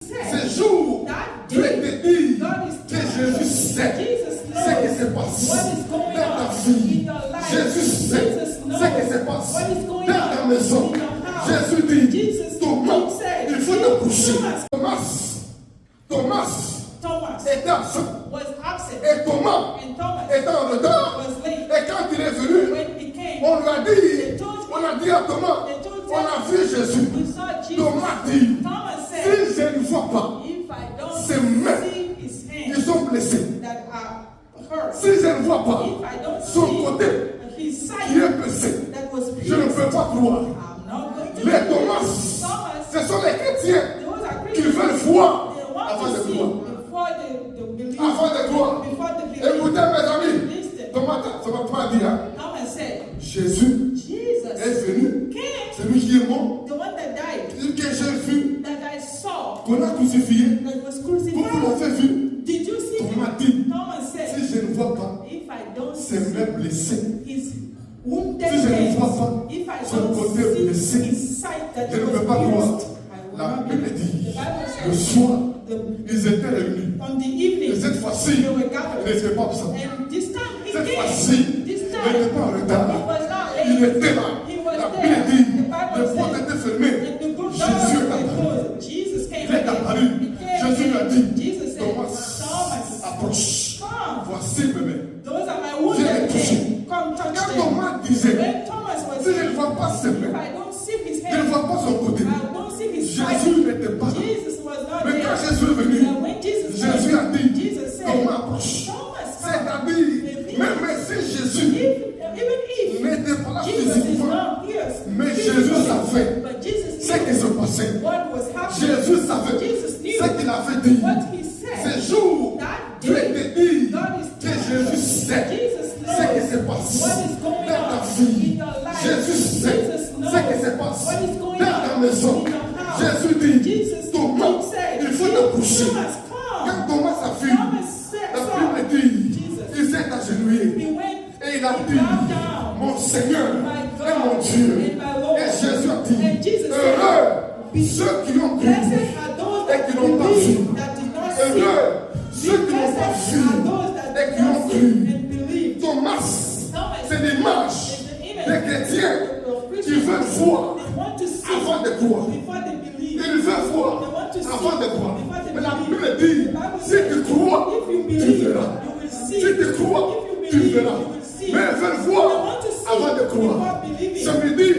Ce jour, Dieu te dit que Jésus sait ce qui se passe dans ta vie. Jésus sait ce qui se passe dans ta maison. Jésus dit, Thomas, il faut te coucher. Thomas était absent. Et Thomas était en retard. Et quand il est venu, on a dit à Thomas, on a vu Jésus. Thomas dit, si je ne vois pas ses mains, ils sont blessés. Si je ne vois pas son côté qui est blessé, je ne peux pas croire. Les Thomas, ce sont les chrétiens qui veulent voir avant de croire. Avant de croire. Écoutez mes amis, Thomas a dit, hein? Jésus est venu, celui qui est mort, que j'ai vu, qu'on a crucifié, vous l'avez vu. Thomas dit, si je ne vois pas ses mains blessées, si je ne vois pas son côté blessé, je ne peux pas croire. La Bible dit, le soir, ils étaient réunis. Et cette fois-ci, ils n'étaient pas absents. Cette fois-ci, il n'était pas en retard. Il était là. La Bible dit, les portes étaient fermées. Jésus est apparu. Il est apparu. Jésus lui a dit, Thomas, approche. Voici mes mains. Viens les toucher. Quand Thomas disait, si je ne vois pas ses mains, je ne vois pas son côté, Jésus n'était pas là. Mais quand Jésus est venu, Jésus a dit, Thomas approche. C'est-à-dire, même si Jésus n'était pas là physiquement, mais Jésus savait ce qui se passait. Jésus savait ce qu'il avait dit. Ce jour, Dieu te dit que Jésus sait ce qui se passe dans ta vie. Jésus sait ce qui se passe dans ta maison. Jésus dit, Thomas, il faut te coucher. Quand Thomas a vu, la Bible dit, il s'est agenouillé et il a dit, mon Seigneur et mon Dieu. Et Jésus a dit, heureux ceux qui ont cru et qui n'ont pas vu. Heureux ceux qui n'ont pas vu et qui ont cru. Thomas, c'est l'image des chrétiens qui veulent voir avant de croire. Ils veulent voir avant de croire. Mais la Bible dit, si tu crois, tu verras. Si tu crois, tu verras. Mais ils veulent voir avant de croire. Je me dis,